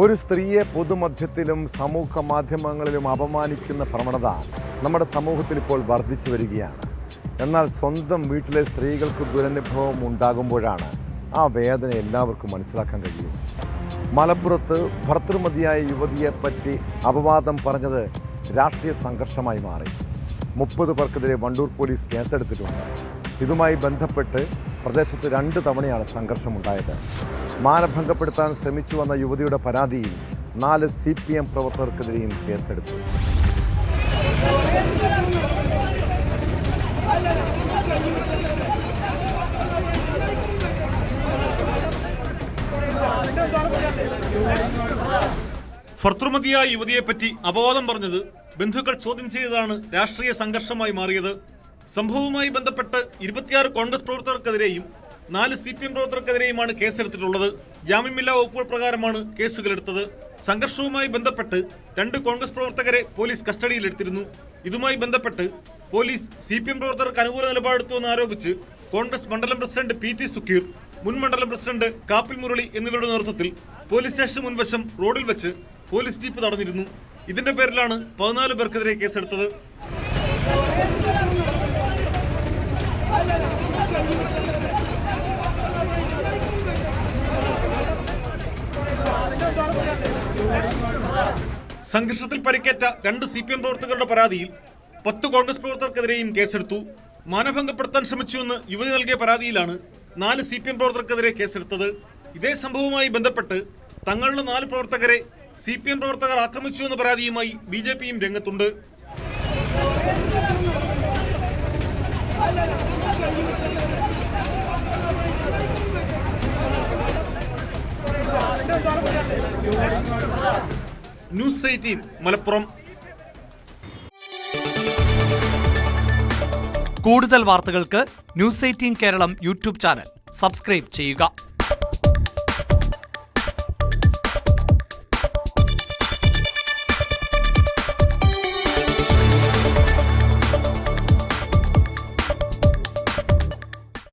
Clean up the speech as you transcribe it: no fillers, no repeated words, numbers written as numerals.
ഒരു സ്ത്രീയെ പൊതുമധ്യത്തിലും സമൂഹ മാധ്യമങ്ങളിലും അപമാനിക്കുന്ന പ്രവണത നമ്മുടെ സമൂഹത്തിൽ ഇപ്പോൾ വർദ്ധിച്ചു വരികയാണ്. എന്നാൽ സ്വന്തം വീട്ടിലെ സ്ത്രീകൾക്ക് ദുരനുഭവം ഉണ്ടാകുമ്പോഴാണ് ആ വേദന എല്ലാവർക്കും മനസ്സിലാക്കാൻ കഴിയും. മലപ്പുറത്ത് ഭർതൃമതിയായ യുവതിയെപ്പറ്റി അപവാദം പറഞ്ഞത് രാഷ്ട്രീയ സംഘർഷമായി മാറി. 30 പേർക്കെതിരെ വണ്ടൂർ പോലീസ് കേസെടുത്തിട്ടുണ്ട്. ഇതുമായി ബന്ധപ്പെട്ട് പ്രദേശത്ത് 2 തവണയാണ് സംഘർഷമുണ്ടായത്. മാനഭംഗപ്പെടുത്താൻ ശ്രമിച്ചു വന്ന യുവതിയുടെ പരാതിയിൽ 4 CPM പ്രവർത്തകർക്കെതിരെയും കേസെടുത്തു. ഭർതൃമതിയായ യുവതിയെപ്പറ്റി അപവാദം പറഞ്ഞത് ബന്ധുക്കൾ ചോദ്യം ചെയ്തതാണ് രാഷ്ട്രീയ സംഘർഷമായി മാറിയത്. സംഭവവുമായി ബന്ധപ്പെട്ട് 26 കോൺഗ്രസ് പ്രവർത്തകർക്കെതിരെയും 4 CPM പ്രവർത്തകർക്കെതിരെയുമാണ് കേസെടുത്തിട്ടുള്ളത്. ജാമ്യമില്ലാ വകുപ്പുകൾ പ്രകാരമാണ് കേസുകളെടുത്തത്. സംഘർഷവുമായി ബന്ധപ്പെട്ട് 2 കോൺഗ്രസ് പ്രവർത്തകരെ പോലീസ് കസ്റ്റഡിയിലെടുത്തിരുന്നു. ഇതുമായി ബന്ധപ്പെട്ട് പോലീസ് CPM പ്രവർത്തകർക്ക് അനുകൂല നിലപാടെടുത്തുവെന്ന് ആരോപിച്ച് കോൺഗ്രസ് മണ്ഡലം പ്രസിഡന്റ് PT സുക്കീർ, മുൻ മണ്ഡലം പ്രസിഡന്റ് കാപ്പിൽ മുരളി എന്നിവരുടെ നേതൃത്വത്തിൽ പോലീസ് സ്റ്റേഷൻ മുൻവശം റോഡിൽ വെച്ച് പോലീസ് ജീപ്പ് തടഞ്ഞിരുന്നു. ഇതിന്റെ പേരിലാണ് 14 പേർക്കെതിരെ കേസെടുത്തത്. സംഘർഷത്തിൽ പരിക്കേറ്റ 2 CPM പ്രവർത്തകരുടെ പരാതിയിൽ 10 കോൺഗ്രസ് പ്രവർത്തകർക്കെതിരെയും കേസെടുത്തു. മാനഭംഗപ്പെടുത്താൻ ശ്രമിച്ചുവെന്ന് യുവതി നൽകിയ പരാതിയിലാണ് 4 CPM പ്രവർത്തകർക്കെതിരെ കേസെടുത്തത്. ഇതേ സംഭവവുമായി ബന്ധപ്പെട്ട് തങ്ങളുടെ 4 പ്രവർത്തകരെ CPM പ്രവർത്തകർ ആക്രമിച്ചുവെന്ന പരാതിയുമായി BJPയും രംഗത്തുണ്ട്. ന്യൂസ് 18 മലപ്പുറം. കൂടുതൽ വാർത്തകൾക്ക് news 18 Keralam YouTube channel subscribe ചെയ്യുക.